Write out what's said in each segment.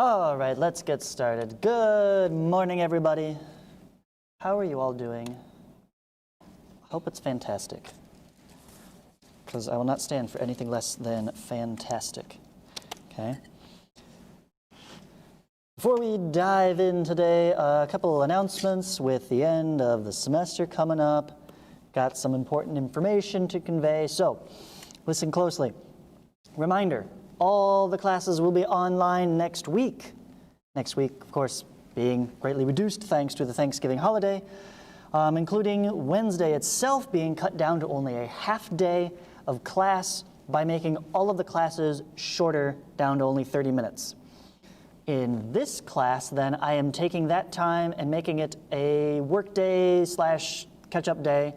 All right, let's get started. Good morning, everybody. How are you all doing? Hope it's fantastic, because I will not stand for anything less than fantastic. Okay. Before we dive in today, a couple of announcements with the end of the semester coming up. Got some important information to convey, so listen closely. Reminder, all the classes will be online next week. Next week, of course, being greatly reduced thanks to the Thanksgiving holiday, including Wednesday itself being cut down to only a half day of class by making all of the classes shorter, down to only 30 minutes. In this class, then, I am taking that time and making it a work day / catch-up day.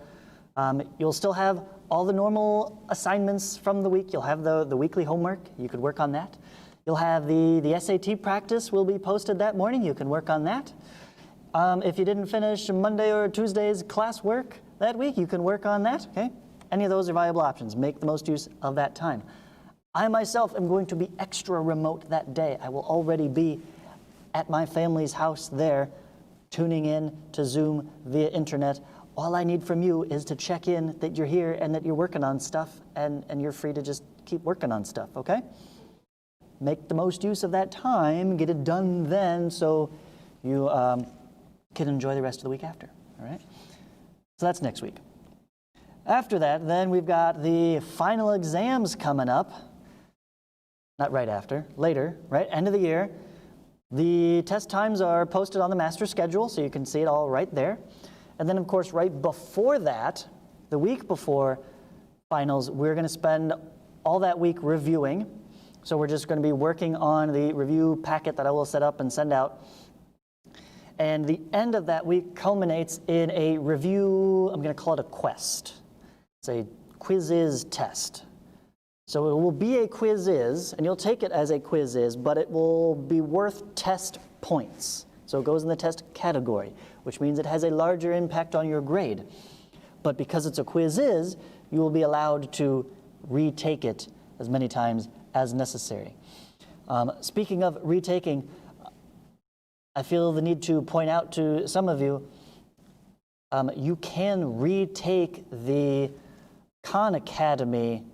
You'll still have all the normal assignments from the week. You'll have the weekly homework. You could work on that. You'll have the SAT practice will be posted that morning. You can work on that. If you didn't finish Monday or Tuesday's classwork that week, you can work on that, okay? Any of those are viable options. Make the most use of that time. I myself am going to be extra remote that day. I will already be at my family's house there, tuning in to Zoom via internet. All I need from you is to check in that you're here and that you're working on stuff, and you're free to just keep working on stuff, okay? Make the most use of that time, get it done then, so you can enjoy the rest of the week after, all right? So that's next week. After that, then we've got the final exams coming up. Not right after, later, right? End of the year. The test times are posted on the master schedule, so you can see it all right there. And then, of course, right before that, the week before finals, we're going to spend all that week reviewing. So we're just going to be working on the review packet that I will set up and send out. And the end of that week culminates in a review. I'm going to call it a quest. It's a quiz-is test. So it will be a quiz-is, and you'll take it as a quiz-is, but it will be worth test points. So it goes in the test category, which means it has a larger impact on your grade. But because it's a quiz-is, you will be allowed to retake it as many times as necessary. Speaking of retaking, I feel the need to point out to some of you, you can retake the Khan Academy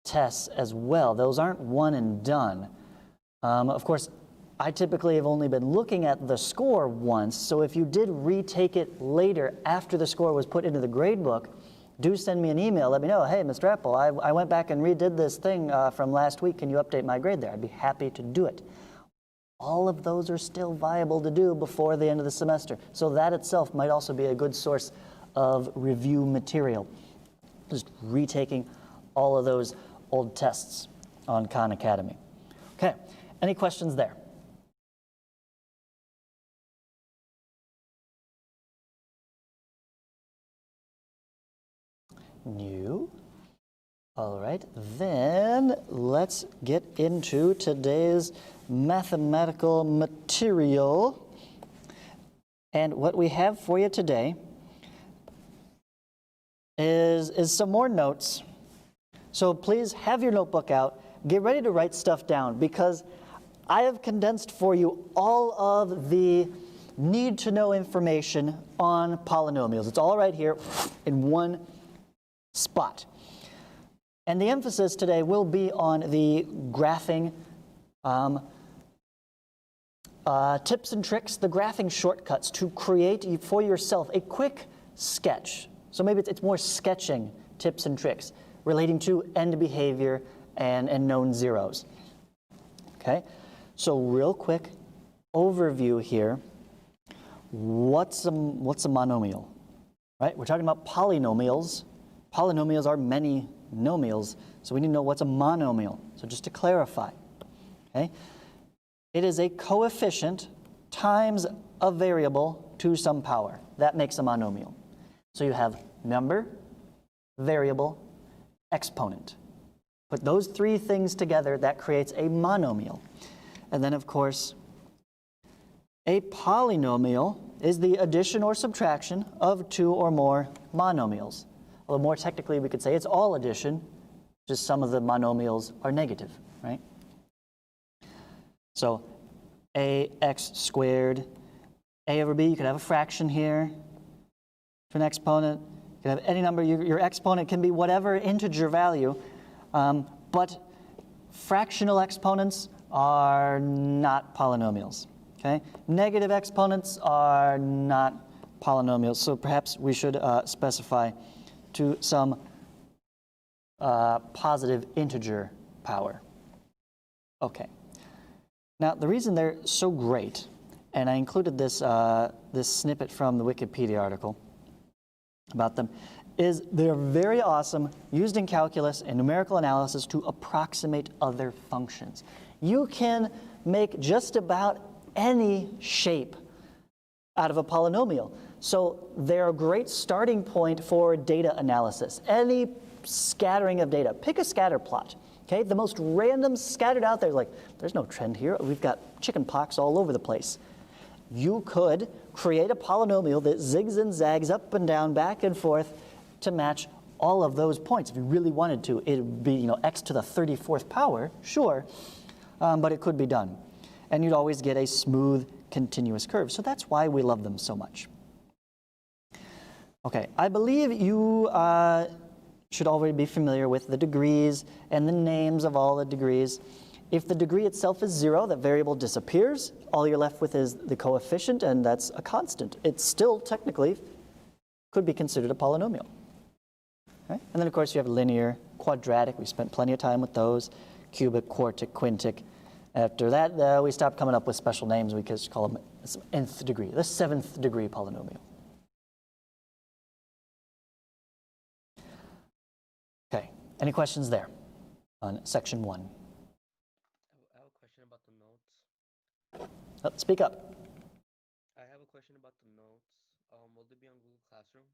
tests as well. Those aren't one and done. Of course, I typically have only been looking at the score once, so if you did retake it later after the score was put into the gradebook, do send me an email. Let me know, hey, Mr. Apple, I went back and redid this thing from last week. Can you update my grade there? I'd be happy to do it. All of those are still viable to do before the end of the semester, so that itself might also be a good source of review material. Just retaking all of those old tests on Khan Academy. Okay, any questions there? New. All right, then let's get into today's mathematical material. And what we have for you today is some more notes. So please have your notebook out. Get ready to write stuff down, because I have condensed for you all of the need-to-know information on polynomials. It's all right here in one spot. And the emphasis today will be on the graphing tips and tricks, the graphing shortcuts to create for yourself a quick sketch. So maybe it's more sketching tips and tricks relating to end behavior and known zeros. Okay, so real quick overview here. What's a monomial? Right, we're talking about polynomials. Polynomials are many nomials, so we need to know what's a monomial. So just to clarify, okay, it is a coefficient times a variable to some power. That makes a monomial. So you have number, variable, exponent. Put those three things together, that creates a monomial. And then, of course, a polynomial is the addition or subtraction of two or more monomials. Although more technically, we could say it's all addition, just some of the monomials are negative, right? So ax squared, a over b. You could have a fraction here to an exponent. You could have any number. Your exponent can be whatever integer value, but fractional exponents are not polynomials. Okay? Negative exponents are not polynomials, so perhaps we should specify to some positive integer power. Okay. Now, the reason they're so great, and I included this, this snippet from the Wikipedia article about them, is they're very awesome, used in calculus and numerical analysis to approximate other functions. You can make just about any shape out of a polynomial. So they're a great starting point for data analysis. Any scattering of data. Pick a scatter plot. Okay, the most random scattered out there, like, there's no trend here. We've got chicken pox all over the place. You could create a polynomial that zigs and zags up and down, back and forth to match all of those points. If you really wanted to, it would be, x to the 34th power, sure, but it could be done. And you'd always get a smooth, continuous curve. So that's why we love them so much. Okay, I believe you should already be familiar with the degrees and the names of all the degrees. If the degree itself is 0, that variable disappears. All you're left with is the coefficient, and that's a constant. It still technically could be considered a polynomial. Okay? And then, of course, you have linear, quadratic. We spent plenty of time with those. Cubic, quartic, quintic. After that, we stopped coming up with special names. We could just call them nth degree, the 7th degree polynomial. Okay, any questions there on section 1? I have a question about the notes. Oh, speak up. I have a question about the notes. Will they be on Google Classroom?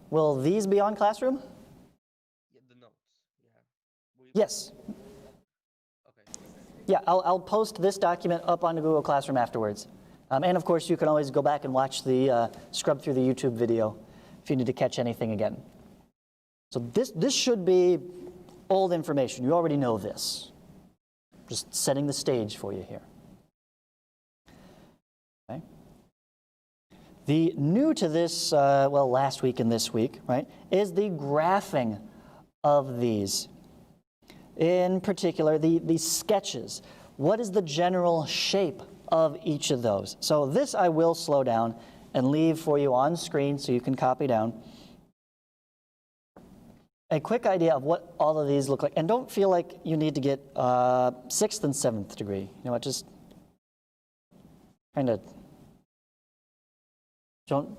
Will these be on Classroom? Yeah, the notes. Yeah. Yes. Okay. Yeah, I'll post this document up on Google Classroom afterwards. And of course, you can always go back and watch the, scrub through the YouTube video if you need to catch anything again. So this should be old information. You already know this. Just setting the stage for you here. Okay. The new to this, well, last week and this week, right, is the graphing of these. In particular, the sketches. What is the general shape of each of those? So this I will slow down and leave for you on screen so you can copy down. A quick idea of what all of these look like. And don't feel like you need to get 6th and 7th degree. You know what, just kind of don't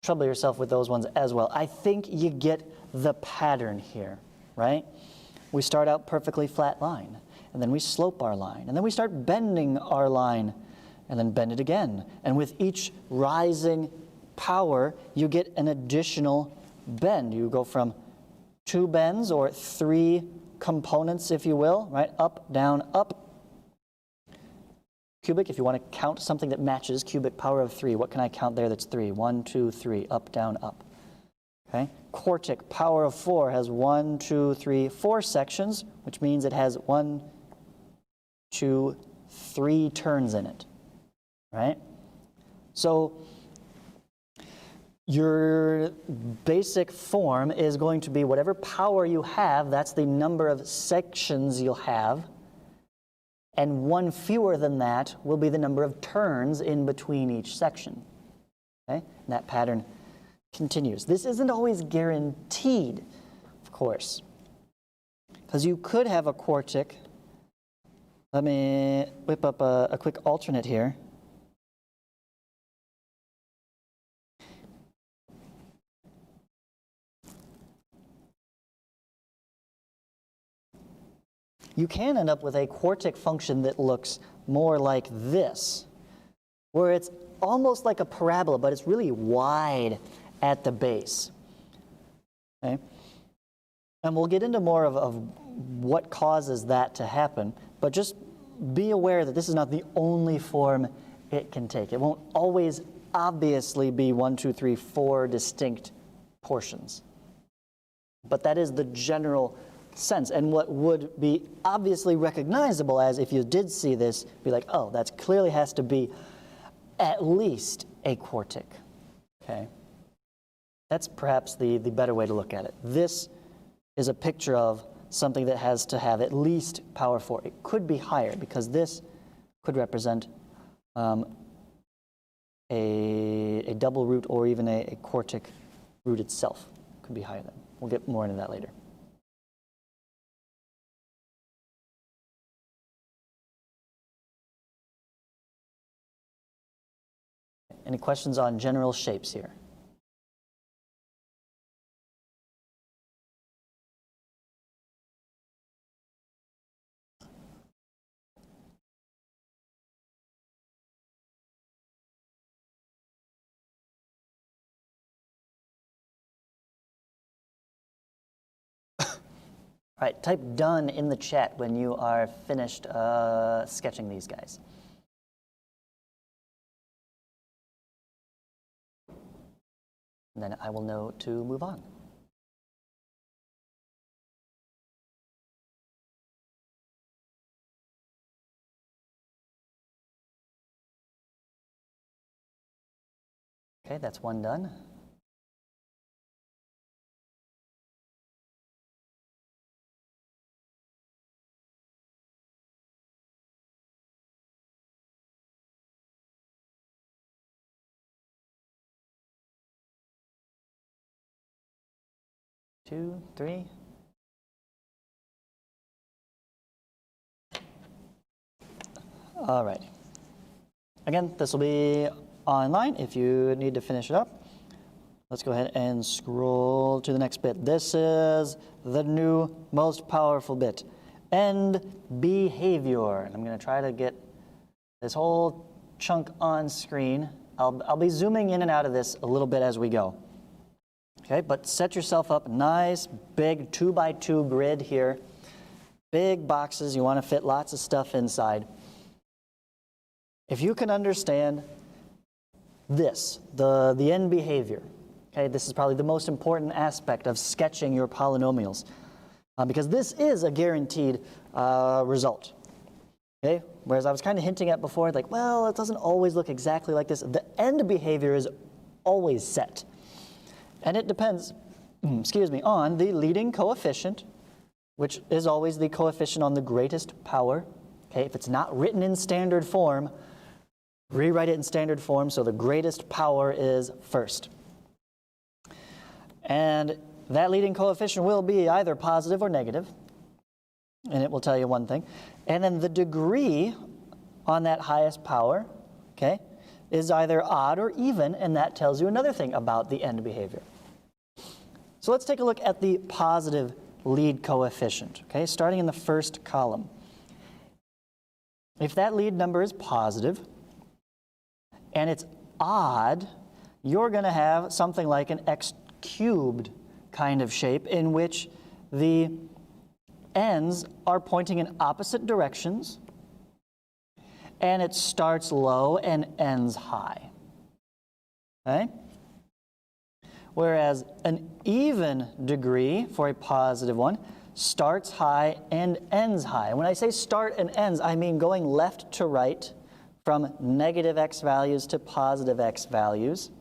trouble yourself with those ones as well. I think you get the pattern here, right? We start out perfectly flat line, and then we slope our line, and then we start bending our line, and then bend it again. And with each rising power, you get an additional bend. You go from 2 bends, or 3 components, if you will, right? Up, down, up. Cubic, if you want to count something that matches cubic power of 3, what can I count there that's 3? 1, 2, 3, up, down, up. Okay? Quartic, power of 4, has 1, 2, 3, 4 sections, which means it has 1, 2, 3 turns in it, right? So your basic form is going to be whatever power you have, that's the number of sections you'll have, and 1 fewer than that will be the number of turns in between each section. Okay? And that pattern continues. This isn't always guaranteed, of course, because you could have a quartic. Let me whip up a quick alternate here. You can end up with a quartic function that looks more like this, where it's almost like a parabola, but it's really wide at the base. Okay? And we'll get into more of what causes that to happen, but just be aware that this is not the only form it can take. It won't always obviously be 1, 2, 3, 4 distinct portions. But that is the general sense. And what would be obviously recognizable as, if you did see this, be like, oh, that clearly has to be at least a quartic, okay? That's perhaps the better way to look at it. This is a picture of something that has to have at least power 4. It could be higher, because this could represent a double root or even a quartic root itself. Could be higher than. We'll get more into that later. Any questions on general shapes here? All right, type done in the chat when you are finished sketching these guys. And then I will know to move on. Okay, that's one done. Two, three. All right. Again, this will be online if you need to finish it up. Let's go ahead and scroll to the next bit. This is the new most powerful bit, end behavior. And I'm going to try to get this whole chunk on screen. I'll be zooming in and out of this a little bit as we go. Okay, but set yourself up nice, big 2x2 grid here. Big boxes, you want to fit lots of stuff inside. If you can understand this, the end behavior, okay, this is probably the most important aspect of sketching your polynomials, because this is a guaranteed result. Okay, whereas I was kind of hinting at before, like, well, it doesn't always look exactly like this. The end behavior is always set. And it depends, excuse me, on the leading coefficient, which is always the coefficient on the greatest power. Okay, if it's not written in standard form, rewrite it in standard form so the greatest power is first. And that leading coefficient will be either positive or negative, and it will tell you one thing. And then the degree on that highest power, okay, is either odd or even, and that tells you another thing about the end behavior. So let's take a look at the positive lead coefficient, okay, starting in the first column. If that lead number is positive and it's odd, you're going to have something like an x cubed kind of shape in which the ends are pointing in opposite directions, and it starts low and ends high. Okay? Whereas an even degree for a positive one starts high and ends high. And when I say start and ends, I mean going left to right from negative x values to positive x values.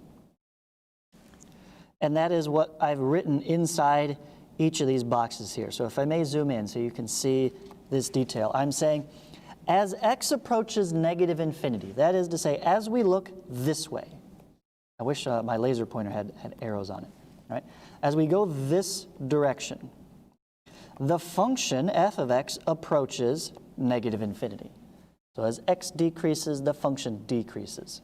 And that is what I've written inside each of these boxes here. So if I may zoom in so you can see this detail, I'm saying as x approaches negative infinity, that is to say, as we look this way, I wish my laser pointer had arrows on it, right? As we go this direction, the function f of x approaches negative infinity. So as x decreases, the function decreases.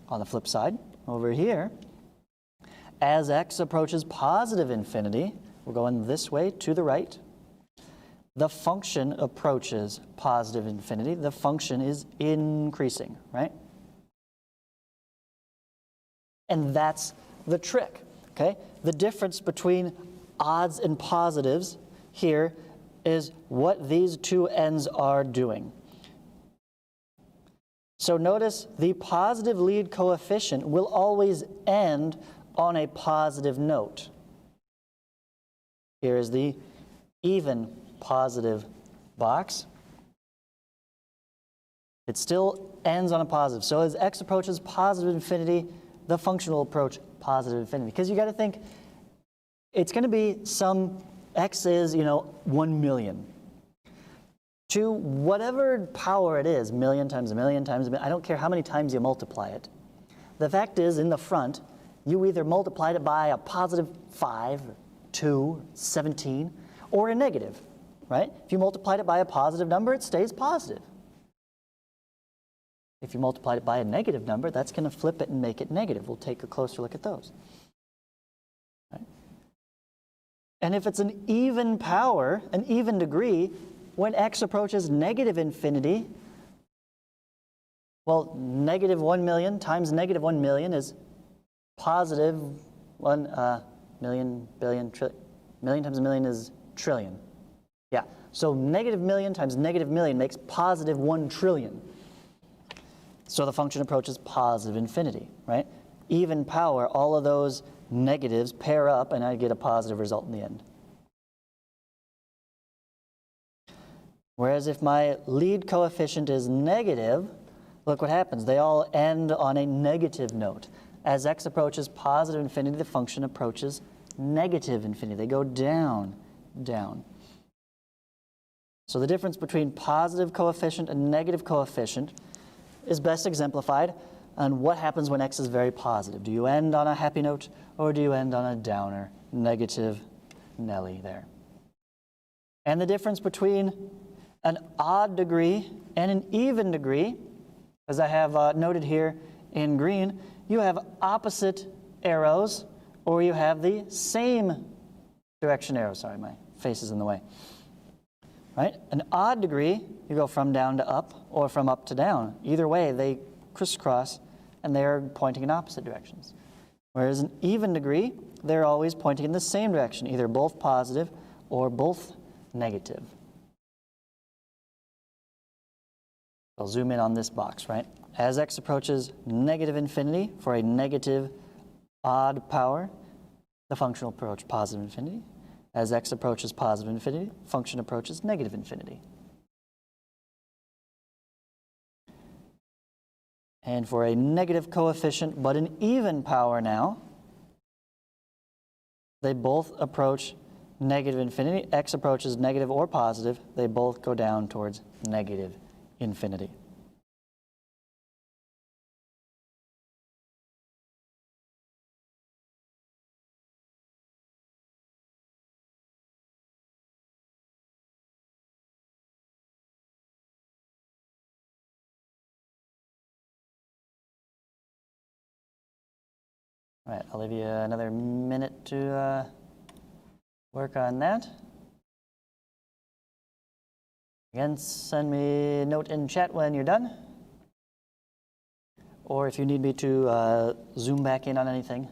On the flip side, over here, as x approaches positive infinity, we're going this way to the right, the function approaches positive infinity. The function is increasing, right? And that's the trick, okay? The difference between odds and positives here is what these two ends are doing. So notice the positive lead coefficient will always end on a positive note. Here is the even positive box, it still ends on a positive. So as x approaches positive infinity, the function will approach positive infinity. Because you got to think, it's going to be some x is, 1 million. To whatever power it is, million times a million times a million, I don't care how many times you multiply it. The fact is, in the front, you either multiplied it by a positive 5, 2, 17, or a negative, right? If you multiplied it by a positive number, it stays positive. If you multiplied it by a negative number, that's going to flip it and make it negative. We'll take a closer look at those. Right? And if it's an even power, an even degree, when x approaches negative infinity, well, negative 1 million times negative 1 million is positive 1 million, billion, trillion. Million times a million is trillion. Yeah, so negative million times negative million makes positive 1 trillion. So the function approaches positive infinity, right? Even power, all of those negatives pair up, and I get a positive result in the end. Whereas if my lead coefficient is negative, look what happens. They all end on a negative note. As x approaches positive infinity, the function approaches negative infinity. They go down, down. So the difference between positive coefficient and negative coefficient is best exemplified on what happens when x is very positive. Do you end on a happy note, or do you end on a downer, negative Nelly there? And the difference between an odd degree and an even degree, as I have noted here in green, you have opposite arrows, or you have the same direction arrows. Sorry, my face is in the way. Right? An odd degree, you go from down to up or from up to down. Either way, they crisscross and they're pointing in opposite directions. Whereas an even degree, they're always pointing in the same direction, either both positive or both negative. I'll zoom in on this box, right? As x approaches negative infinity for a negative odd power, the function will approach positive infinity. As x approaches positive infinity, function approaches negative infinity. And for a negative coefficient, but an even power now, they both approach negative infinity. X approaches negative or positive. They both go down towards negative infinity. All right, I'll leave you another minute to work on that. Again, send me a note in chat when you're done. Or if you need me to zoom back in on anything.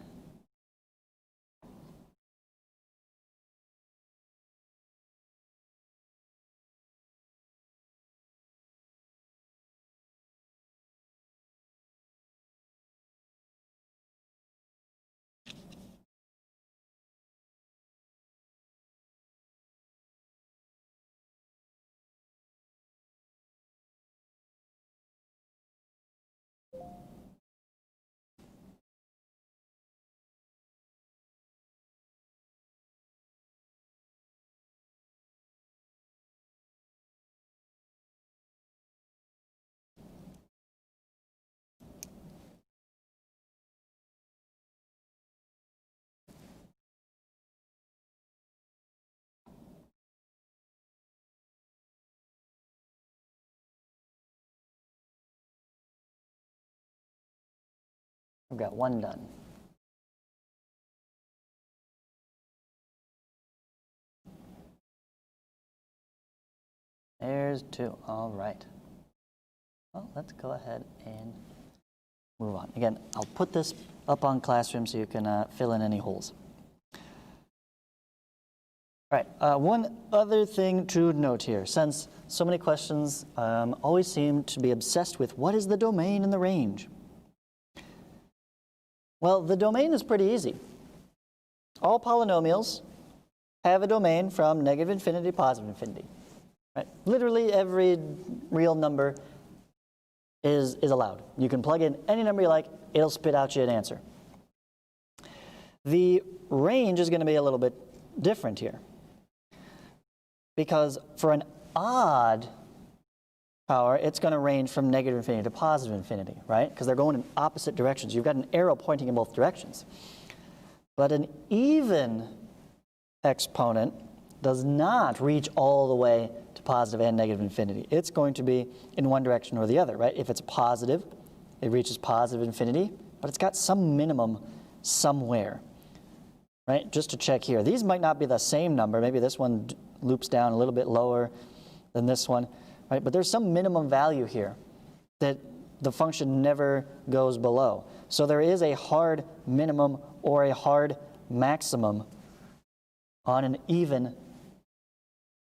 We've got one done. There's two. All right. Well, let's go ahead and move on. Again, I'll put this up on Classroom so you can fill in any holes. All right, one other thing to note here, since so many questions always seem to be obsessed with what is the domain and the range? Well, the domain is pretty easy. All polynomials have a domain from negative infinity to positive infinity. Right? Literally every real number is allowed. You can plug in any number you like, it'll spit out you an answer. The range is going to be a little bit different here. Because for an odd power, it's going to range from negative infinity to positive infinity, right? Because they're going in opposite directions. You've got an arrow pointing in both directions. But an even exponent does not reach all the way to positive and negative infinity. It's going to be in one direction or the other, right? If it's positive, it reaches positive infinity, but it's got some minimum somewhere, right? Just to check here. These might not be the same number. Maybe this one loops down a little bit lower than this one, right? But there's some minimum value here that the function never goes below. So there is a hard minimum or a hard maximum on an even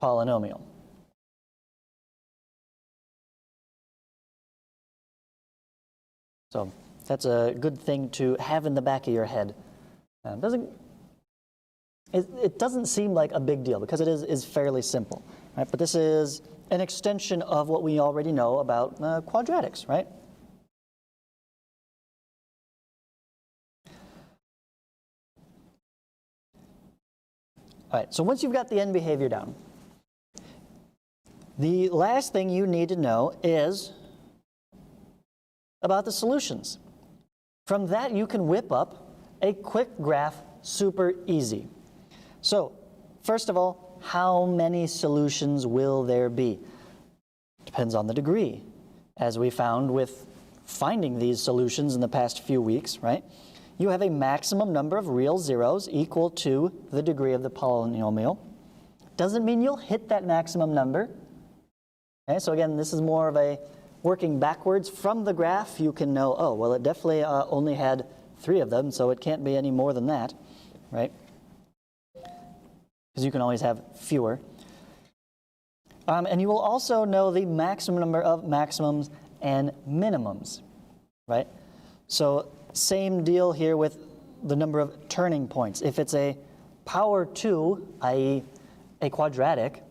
polynomial. So that's a good thing to have in the back of your head. It doesn't seem like a big deal because it is fairly simple, right? But this is an extension of what we already know about quadratics, right? All right, so once you've got the end behavior down, the last thing you need to know is about the solutions. From that, you can whip up a quick graph super easy. So, first of all, how many solutions will there be? Depends on the degree, as we found with finding these solutions in the past few weeks, right? You have a maximum number of real zeros equal to the degree of the polynomial. Doesn't mean you'll hit that maximum number. Okay, so again, this is more of a working backwards from the graph. You can know, oh, well, it definitely only had 3 of them, so it can't be any more than that, right? Because you can always have fewer. And you will also know the maximum number of maximums and minimums, right? So same deal here with the number of turning points. If it's a power 2, i.e. a quadratic,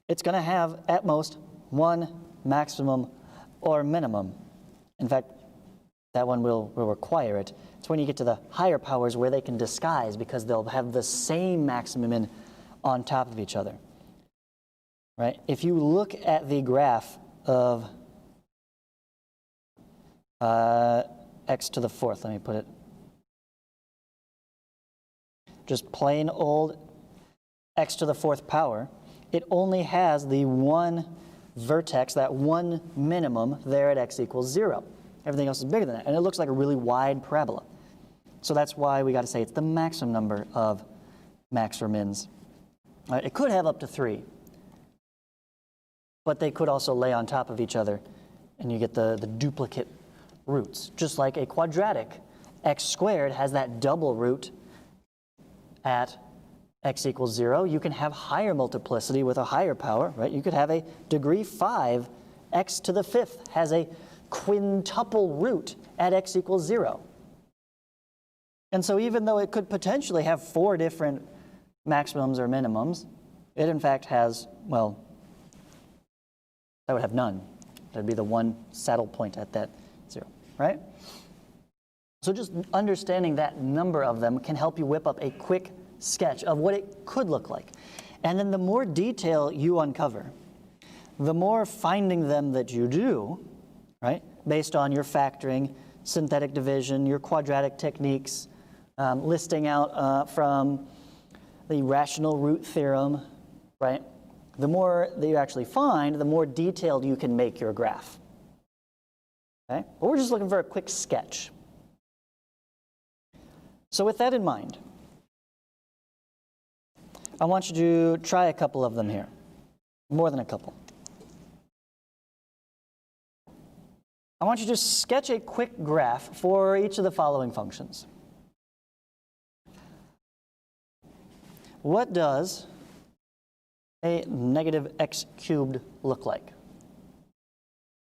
it's going to have at most 1 maximum or minimum. In fact, that one will require it. It's when you get to the higher powers where they can disguise because they'll have the same maximum on top of each other, right? If you look at the graph of x to the 4th, let me put it, just plain old x to the 4th power, it only has the one vertex, that one minimum there at x equals 0. Everything else is bigger than that, and it looks like a really wide parabola. So that's why we got to say it's the maximum number of max or mins. It could have up to 3, but they could also lay on top of each other, and you get the duplicate roots. Just like a quadratic, x squared has that double root at x equals 0. You can have higher multiplicity with a higher power, right? You could have a degree 5, x to the 5th has a quintuple root at x equals 0. And so even though it could potentially have 4 different maximums or minimums, it in fact has, well, that would have none. That would be the one saddle point at that 0, right? So just understanding that number of them can help you whip up a quick sketch of what it could look like. And then the more detail you uncover, the more finding them that you do, right, based on your factoring, synthetic division, your quadratic techniques, listing out from the rational root theorem, right? The more that you actually find, the more detailed you can make your graph. Okay? But we're just looking for a quick sketch. So with that in mind, I want you to try a couple of them here. More than a couple. I want you to sketch a quick graph for each of the following functions. What does a negative x cubed look like?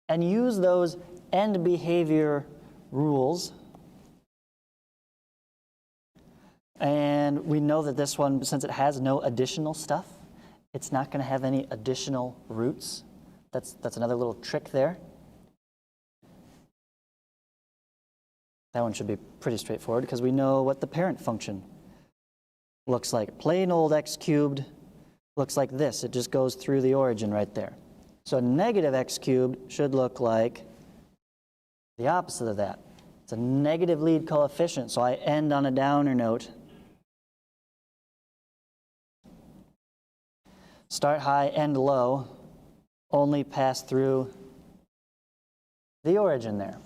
And use those end behavior rules And we know that this one, since it has no additional stuff, it's not going to have any additional roots. That's another little trick there. That one should be pretty straightforward because we know what the parent function looks like. Plain old x cubed looks like this. It just goes through the origin right there. So negative x cubed should look like the opposite of that. It's a negative lead coefficient, so I end on a downer note. Start high, end low, only pass through the origin there.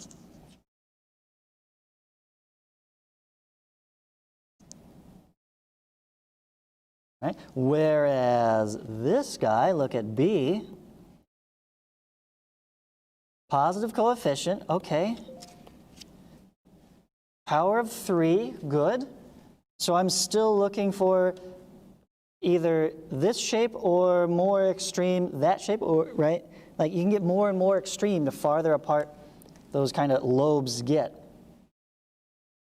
Right? Whereas this guy, look at B, positive coefficient, okay. Power of 3, good. So I'm still looking for either this shape or more extreme that shape, or right? Like you can get more and more extreme the farther apart those kind of lobes get.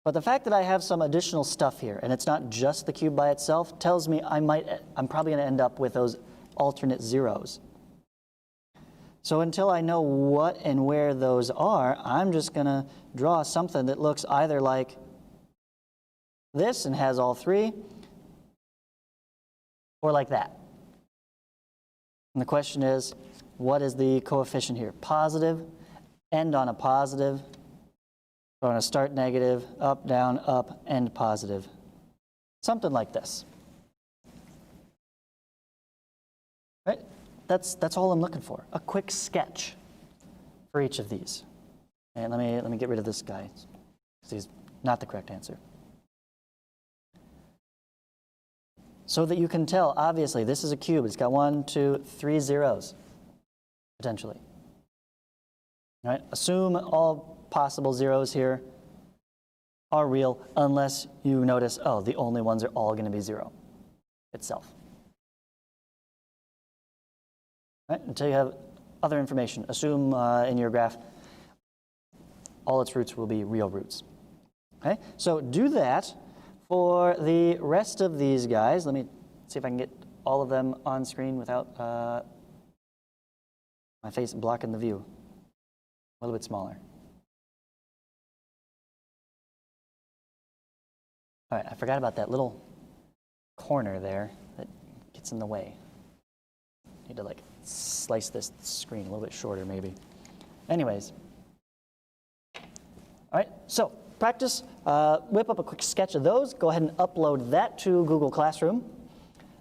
But the fact that I have some additional stuff here, and it's not just the cube by itself, tells me I'm probably going to end up with those alternate zeros. So until I know what and where those are, I'm just going to draw something that looks either like this and has all three, or like that. And the question is, what is the coefficient here? Positive, end on a positive. We're going to start negative, up, down, up, end positive. Something like this. Right? That's all I'm looking for. A quick sketch for each of these. And let me get rid of this guy, because he's not the correct answer. So that you can tell, obviously, this is a cube. It's got 1, 2, 3 zeros, potentially. All right? Assume all possible zeros here are real, unless you notice, oh, the only ones are all going to be 0 itself. All right? Until you have other information. Assume in your graph, all its roots will be real roots. Okay? So do that. For the rest of these guys, let me see if I can get all of them on screen without my face blocking the view. A little bit smaller. All right, I forgot about that little corner there that gets in the way. Need to like slice this screen a little bit shorter maybe. Anyways. All right, so practice, whip up a quick sketch of those. Go ahead and upload that to Google Classroom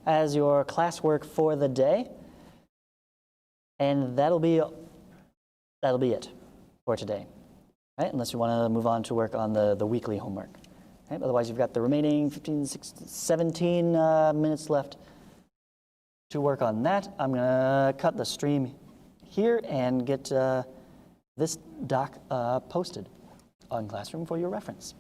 as your classwork for the day. And that'll be it for today. Right? Unless you want to move on to work on the weekly homework. Right? Otherwise, you've got the remaining 15, 16, 17 minutes left to work on that. I'm going to cut the stream here and get this doc posted on Classroom for your reference.